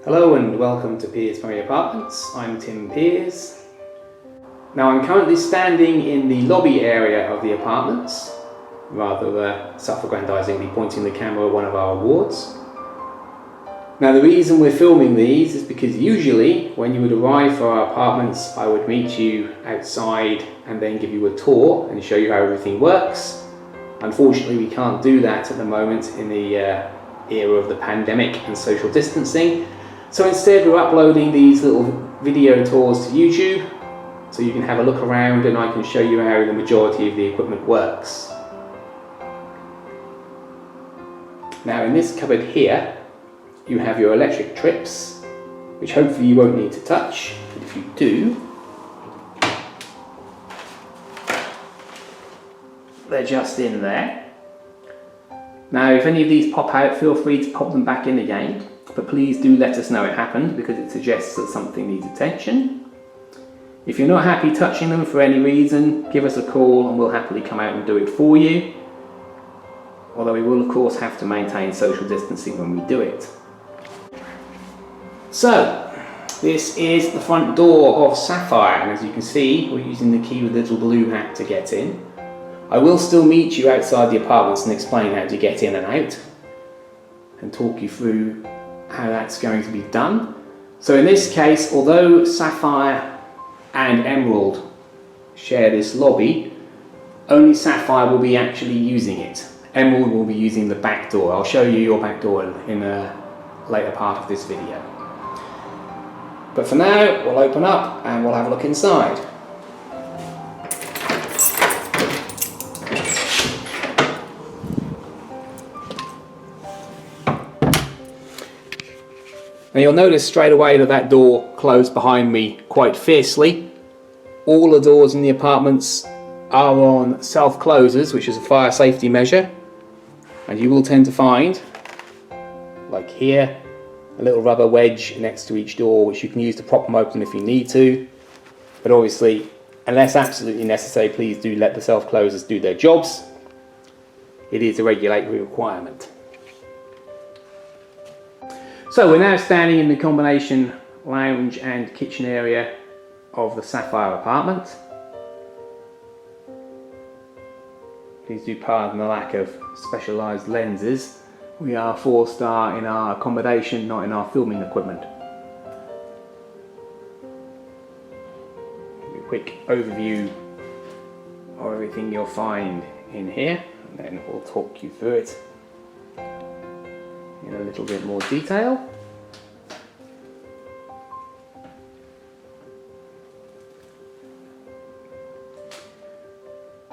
Hello and welcome to Sapphire Apartments. I'm Tim Pears. Now I'm currently standing in the lobby area of the apartments, rather self-aggrandizingly pointing the camera at one of our wards. Now the reason we're filming these is because usually when you would arrive for our apartments I would meet you outside and then give you a tour and show you how everything works. Unfortunately we can't do that at the moment in the era of the pandemic and social distancing. So instead we're uploading these little video tours to YouTube so you can have a look around and I can show you how the majority of the equipment works. Now in this cupboard here you have your electric trips, which hopefully you won't need to touch, but if you do, they're just in there. Now if any of these pop out, feel free to pop them back in again. But please do let us know it happened because it suggests that something needs attention. If you're not happy touching them for any reason, give us a call and we'll happily come out and do it for you. Although we will of course have to maintain social distancing when we do it. So, this is the front door of Sapphire, and as you can see we're using the key with the little blue hat to get in. I will still meet you outside the apartments and explain how to get in and out and talk you through how that's going to be done. So in this case, although Sapphire and Emerald share this lobby, only Sapphire will be actually using it. Emerald will be using the back door. I'll show you your back door in a later part of this video. But for now, we'll open up and we'll have a look inside. Now you'll notice straight away that that door closed behind me quite fiercely. All the doors in the apartments are on self-closers, which is a fire safety measure. And you will tend to find, like here, a little rubber wedge next to each door which you can use to prop them open if you need to. But obviously, unless absolutely necessary, please do let the self-closers do their jobs. It is a regulatory requirement. So we're now standing in the combination lounge and kitchen area of the Sapphire apartment. Please do pardon the lack of specialised lenses. We are 4-star in our accommodation, not in our filming equipment. A quick overview of everything you'll find in here, and then we'll talk you through it in a little bit more detail.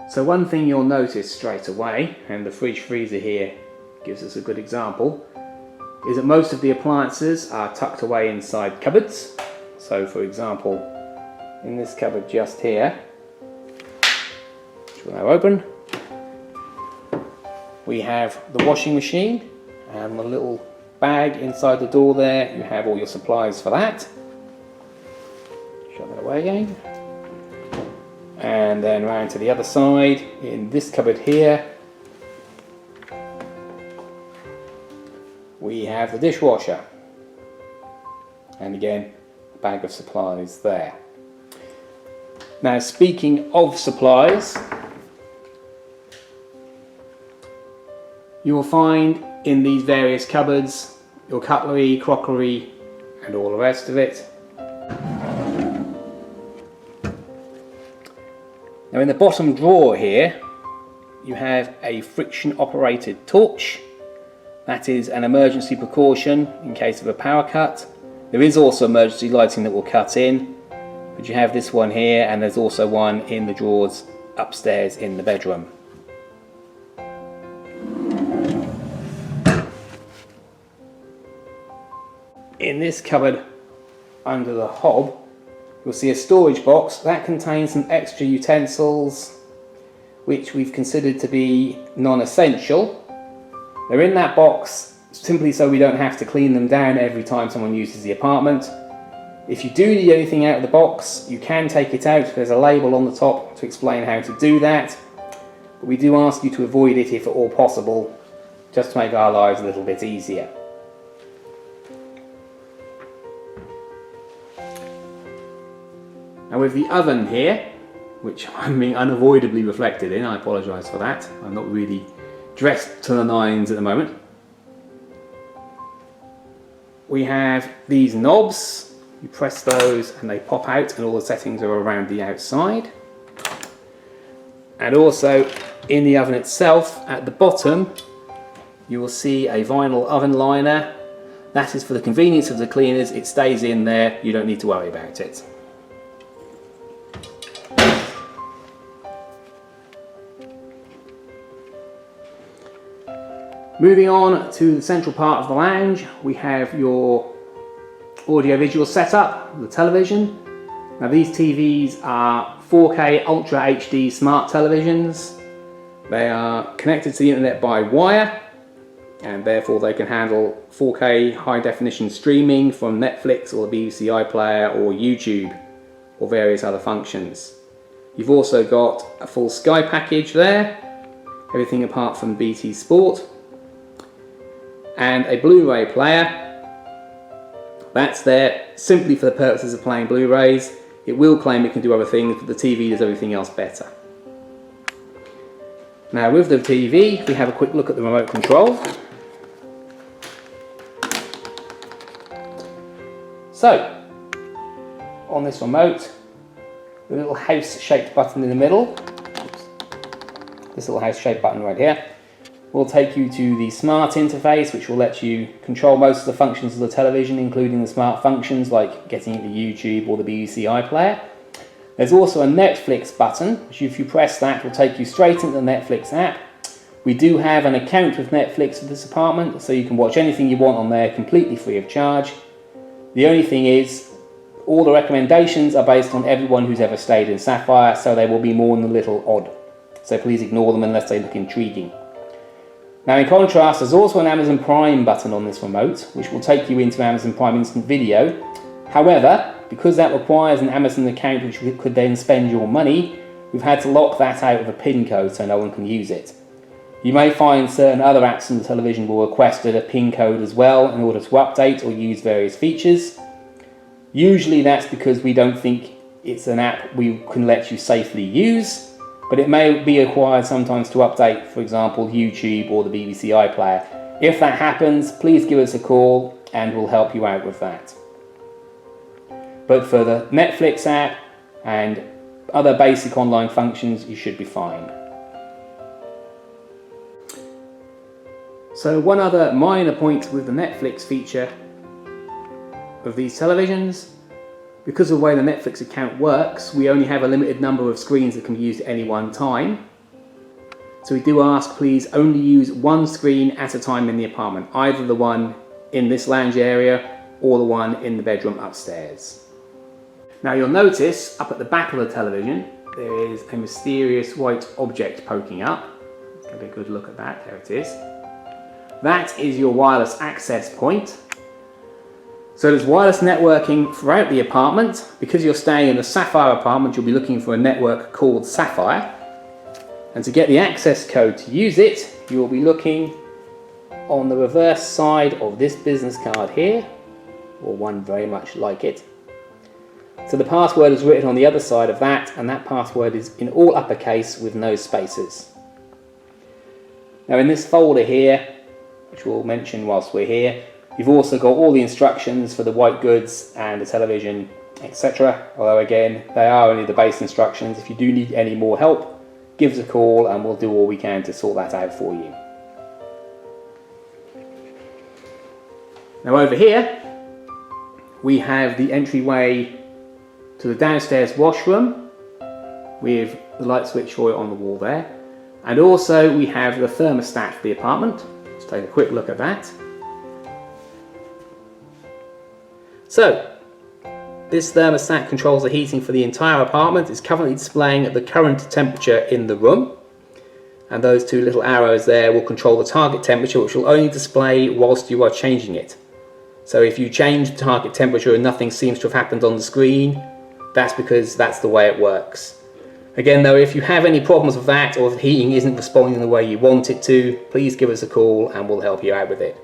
So one thing you'll notice straight away, and the fridge freezer here gives us a good example, is that most of the appliances are tucked away inside cupboards. So for example, in this cupboard just here, which we'll now open, we have the washing machine. And the little bag inside the door there, you have all your supplies for that. Shut that away again. And then round to the other side, in this cupboard here, we have the dishwasher. And again, a bag of supplies there. Now speaking of supplies, you will find in these various cupboards your cutlery, crockery and all the rest of it. Now in the bottom drawer here you have a friction operated torch. That is an emergency precaution in case of a power cut. There is also emergency lighting that will cut in, but you have this one here and there's also one in the drawers upstairs in the bedroom. In this cupboard under the hob you'll see a storage box that contains some extra utensils which we've considered to be non-essential. They're in that box simply so we don't have to clean them down every time someone uses the apartment. If you do need anything out of the box you can take it out. There's a label on the top to explain how to do that, but we do ask you to avoid it if at all possible, just to make our lives a little bit easier. And with the oven here, which I'm being unavoidably reflected in, I apologise for that. I'm not really dressed to the nines at the moment. We have these knobs. You press those and they pop out, and all the settings are around the outside. And also in the oven itself, at the bottom, you will see a vinyl oven liner. That is for the convenience of the cleaners. It stays in there, you don't need to worry about it. Moving on to the central part of the lounge, we have your audio-visual setup, the television. Now these TVs are 4K Ultra HD smart televisions. They are connected to the internet by wire, and therefore they can handle 4K high definition streaming from Netflix or the BBC iPlayer or YouTube or various other functions. You've also got a full Sky package there, everything apart from BT Sport, and a Blu-ray player. That's there simply for the purposes of playing Blu-rays. It will claim it can do other things, but the TV does everything else better. Now with the TV, if we have a quick look at the remote control. So, on this remote, the little house-shaped button in the middle, this little house-shaped button right here, will take you to the smart interface, which will let you control most of the functions of the television, including the smart functions like getting into YouTube or the BBC iPlayer. There's also a Netflix button, which if you press that will take you straight into the Netflix app. We do have an account with Netflix for this apartment, so you can watch anything you want on there completely free of charge. The only thing is, all the recommendations are based on everyone who's ever stayed in Sapphire, so they will be more than a little odd. So please ignore them unless they look intriguing. Now in contrast, there's also an Amazon Prime button on this remote, which will take you into Amazon Prime Instant Video. However, because that requires an Amazon account which could then spend your money, we've had to lock that out with a PIN code so no one can use it. You may find certain other apps on the television will request a PIN code as well in order to update or use various features. Usually that's because we don't think it's an app we can let you safely use, but it may be required sometimes to update, for example, YouTube or the BBC iPlayer. If that happens, please give us a call and we'll help you out with that. But for the Netflix app and other basic online functions, you should be fine. So one other minor point with the Netflix feature of these televisions, because of the way the Netflix account works, we only have a limited number of screens that can be used at any one time. So we do ask, please only use one screen at a time in the apartment, either the one in this lounge area or the one in the bedroom upstairs. Now you'll notice up at the back of the television there is a mysterious white object poking up. Let's get a good look at that. There it is. That is your wireless access point. So there's wireless networking throughout the apartment. Because you're staying in the Sapphire apartment, you'll be looking for a network called Sapphire. And to get the access code to use it, you'll be looking on the reverse side of this business card here, or one very much like it. So the password is written on the other side of that, and that password is in all uppercase with no spaces. Now in this folder here, which we'll mention whilst we're here, you've also got all the instructions for the white goods and the television, etc. Although again, they are only the base instructions. If you do need any more help, give us a call and we'll do all we can to sort that out for you. Now over here, we have the entryway to the downstairs washroom with the light switch for it on the wall there. And also we have the thermostat for the apartment. Let's take a quick look at that. So, this thermostat controls the heating for the entire apartment. It's currently displaying the current temperature in the room. And those two little arrows there will control the target temperature, which will only display whilst you are changing it. So if you change the target temperature and nothing seems to have happened on the screen, that's because that's the way it works. Again though, if you have any problems with that, or if the heating isn't responding the way you want it to, please give us a call and we'll help you out with it.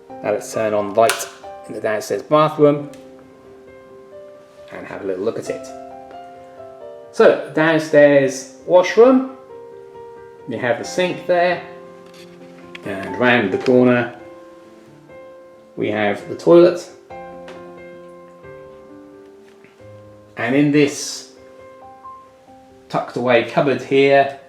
Now let's turn on light in the downstairs bathroom. and have a little look at it. So, downstairs washroom, you have the sink there, and round the corner we have the toilet. And in this tucked away cupboard here,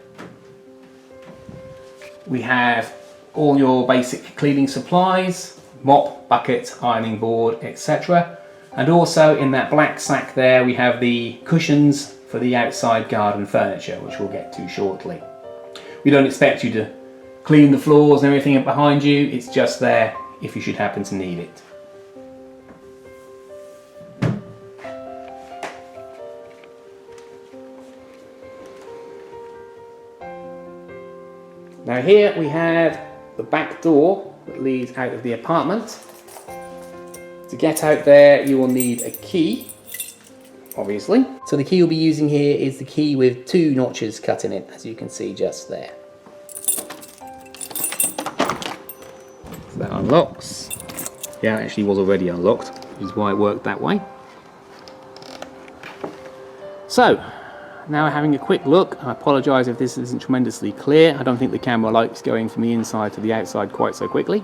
we have all your basic cleaning supplies, mop, bucket, ironing board, etc. And also in that black sack there we have the cushions for the outside garden furniture, which we'll get to shortly. We don't expect you to clean the floors and everything behind you, it's just there if you should happen to need it. Now here we have the back door that leads out of the apartment. To get out there you will need a key, obviously. So the key you'll be using here is the key with 2 notches cut in it, as you can see just there. So that unlocks. Yeah, it actually was already unlocked, which is why it worked that way. So, now having a quick look, I apologise if this isn't tremendously clear. I don't think the camera likes going from the inside to the outside quite so quickly.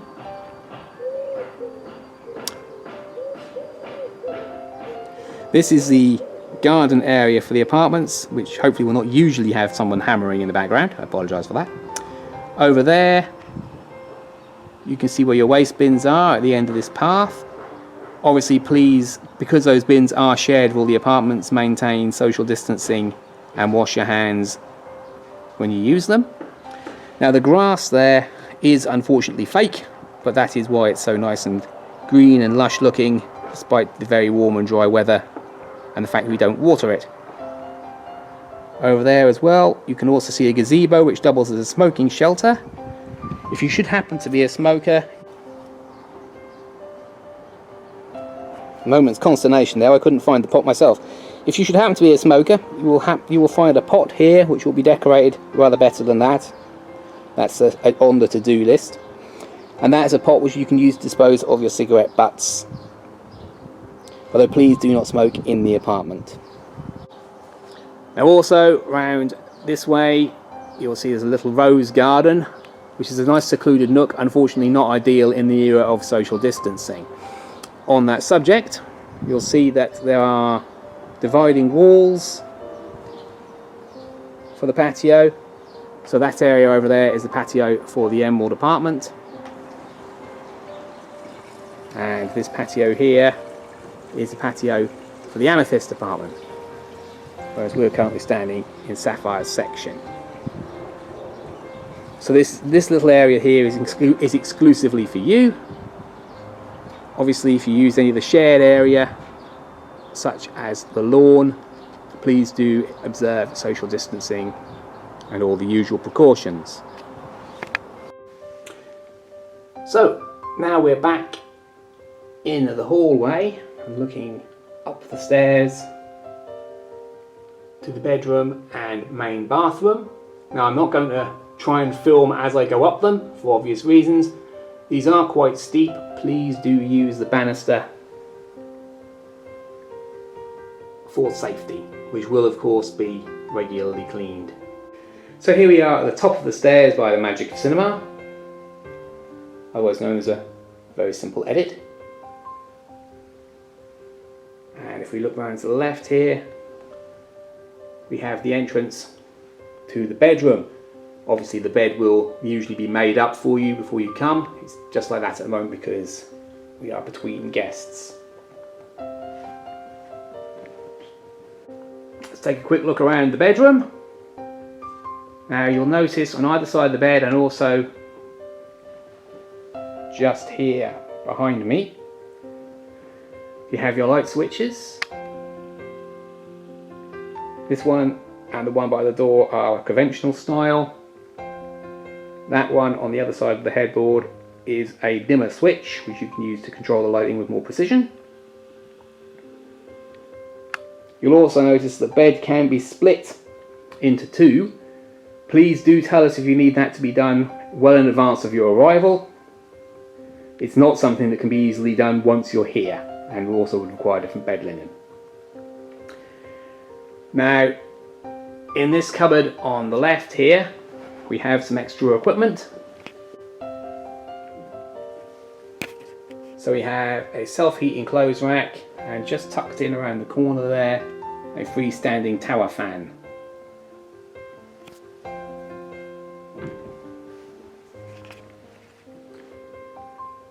This is the garden area for the apartments, which hopefully will not usually have someone hammering in the background. I apologise for that. Over there, you can see where your waste bins are at the end of this path. Obviously, please, because those bins are shared with all the apartments, maintain social distancing and wash your hands when you use them. Now the grass there is unfortunately fake, but that is why it's so nice and green and lush looking despite the very warm and dry weather and the fact that we don't water it. Over there as well you can also see a gazebo which doubles as a smoking shelter. If you should happen to be a smoker, moment's consternation there, I couldn't find the pot myself. If you should happen to be a smoker, you will find a pot here which will be decorated rather better than that. That's on the to-do list. And that is a pot which you can use to dispose of your cigarette butts. Although please do not smoke in the apartment. Now also, round this way, you'll see there's a little rose garden, which is a nice secluded nook, unfortunately not ideal in the era of social distancing. On that subject, you'll see that there are dividing walls for the patio. So that area over there is the patio for the Emerald apartment. And this patio here is the patio for the Amethyst apartment. Whereas we're currently standing in Sapphire's section. So this little area here is exclusively for you. Obviously, if you use any of the shared area, such as the lawn, please do observe social distancing and all the usual precautions. So, now we're back in the hallway and looking up the stairs to the bedroom and main bathroom. Now, I'm not going to try and film as I go up them for obvious reasons. These are quite steep. Please do use the banister for safety, which will of course be regularly cleaned. So here we are at the top of the stairs by the magic of cinema, otherwise known as a very simple edit. And if we look round to the left here, we have the entrance to the bedroom. Obviously the bed will usually be made up for you before you come. It's just like that at the moment because we are between guests. Let's take a quick look around the bedroom. Now you'll notice on either side of the bed and also just here behind me, you have your light switches. This one and the one by the door are conventional style. That one on the other side of the headboard is a dimmer switch, which you can use to control the lighting with more precision. You'll also notice the bed can be split into two. Please do tell us if you need that to be done well in advance of your arrival. It's not something that can be easily done once you're here, and will also require different bed linen. Now, in this cupboard on the left here, we have some extra equipment. So we have a self-heating clothes rack, and just tucked in around the corner there, a freestanding tower fan.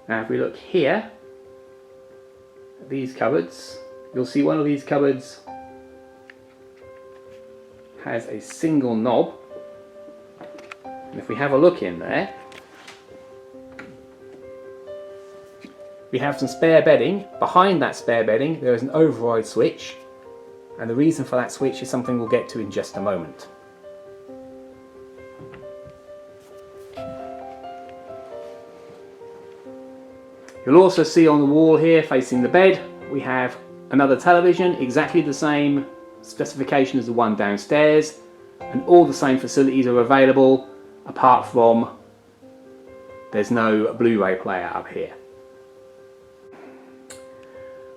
Now if we look here at these cupboards, you'll see one of these cupboards has a single knob, and if we have a look in there, we have some spare bedding. Behind that spare bedding there is an override switch, and the reason for that switch is something we'll get to in just a moment. You'll also see on the wall here facing the bed we have another television, exactly the same specification as the one downstairs, and all the same facilities are available apart from there's no Blu-ray player up here.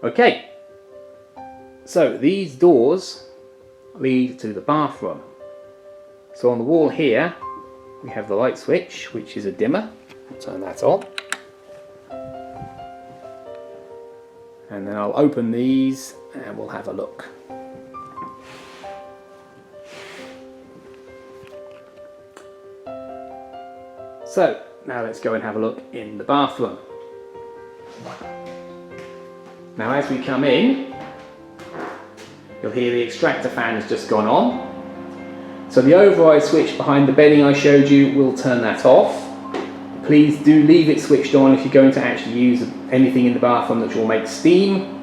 Okay, so these doors lead to the bathroom. So on the wall here we have the light switch, which is a dimmer. I'll turn that on. And then I'll open these and we'll have a look. So now let's go and have a look in the bathroom. Now as we come in, you'll hear the extractor fan has just gone on. So the override switch behind the bedding I showed you will turn that off. Please do leave it switched on if you're going to actually use anything in the bathroom that will make steam.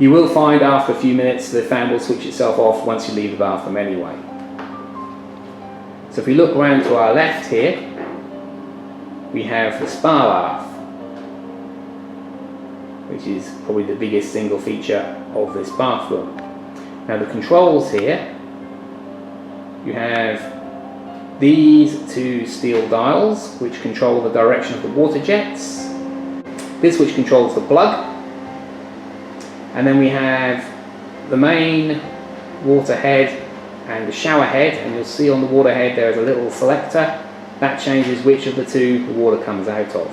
You will find after a few minutes the fan will switch itself off once you leave the bathroom anyway. So if we look around to our left here, we have the spa bath, which is probably the biggest single feature of this bathroom. Now the controls here, you have these two steel dials which control the direction of the water jets, this which controls the plug, and then we have the main water head and the shower head, and you'll see on the water head there is a little selector that changes which of the two the water comes out of.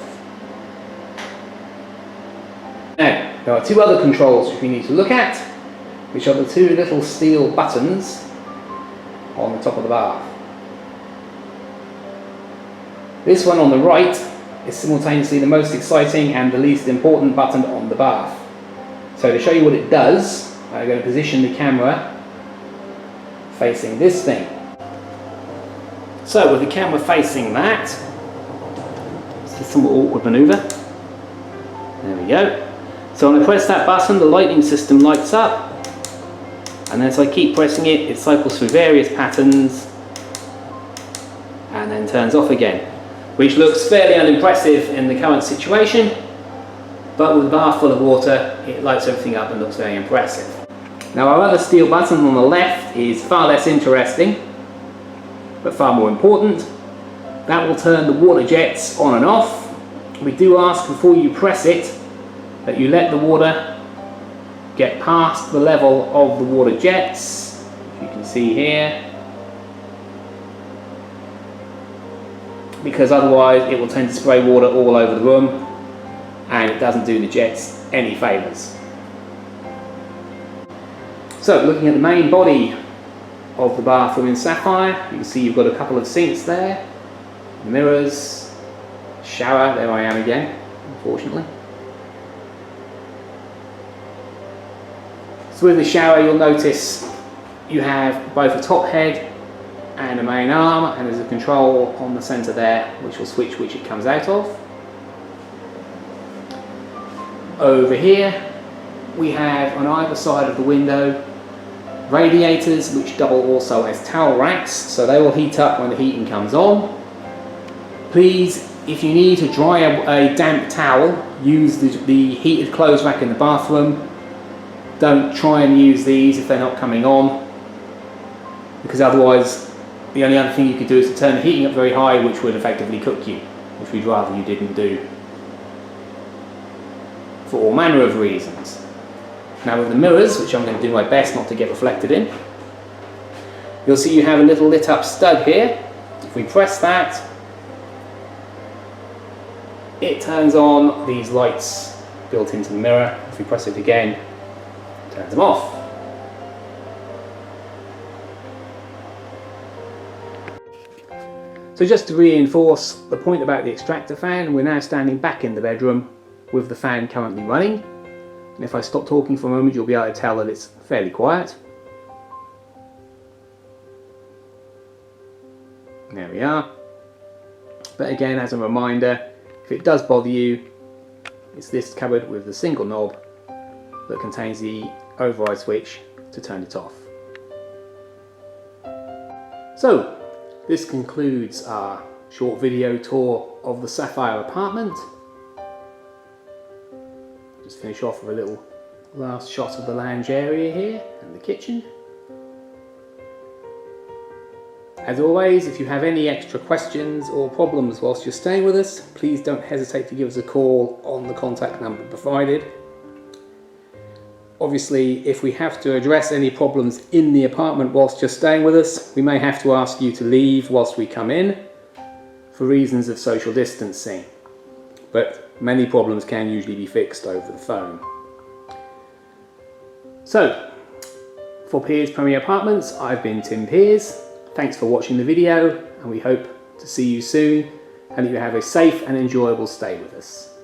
Now there are two other controls which we need to look at, which are the two little steel buttons on the top of the bath. This one on the right is simultaneously the most exciting and the least important button on the bath. So to show you what it does, I'm going to position the camera facing this thing. So with the camera facing that, it's a somewhat awkward manoeuvre. There we go. So when I press that button, the lighting system lights up, and as I keep pressing it, it cycles through various patterns and then turns off again, which looks fairly unimpressive in the current situation, but with a bath full of water it lights everything up and looks very impressive. Now our other steel button on the left is far less interesting, but far more important. That will turn the water jets on and off. We do ask before you press it that you let the water get past the level of the water jets, as you can see here, because otherwise it will tend to spray water all over the room and it doesn't do the jets any favours. So looking at the main body of the bathroom in Sapphire, you can see you've got a couple of sinks there, mirrors, shower, there I am again, unfortunately. So with the shower you'll notice you have both a top head and a main arm, and there's a control on the centre there which will switch which it comes out of. Over here we have on either side of the window radiators which double also as towel racks, so they will heat up when the heating comes on. Please, if you need to dry a damp towel, use the heated clothes rack in the bathroom. Don't try and use these if they're not coming on, because otherwise the only other thing you could do is to turn the heating up very high, which would effectively cook you, which we'd rather you didn't do, for all manner of reasons. Now with the mirrors, which I'm going to do my best not to get reflected in, you'll see you have a little lit up stud here. If we press that, it turns on these lights built into the mirror. If we press it again, it turns them off. So just to reinforce the point about the extractor fan, we're now standing back in the bedroom with the fan currently running. And if I stop talking for a moment, you'll be able to tell that it's fairly quiet. There we are. But again, as a reminder, if it does bother you, it's this cupboard with the single knob that contains the override switch to turn it off. So, this concludes our short video tour of the Sapphire Apartment. Just finish off with a little last shot of the lounge area here and the kitchen. As always, if you have any extra questions or problems whilst you're staying with us, please don't hesitate to give us a call on the contact number provided. Obviously, if we have to address any problems in the apartment whilst you're staying with us, we may have to ask you to leave whilst we come in for reasons of social distancing. But many problems can usually be fixed over the phone. So, for Piers Premier Apartments, I've been Tim Piers. Thanks for watching the video, and we hope to see you soon and that you have a safe and enjoyable stay with us.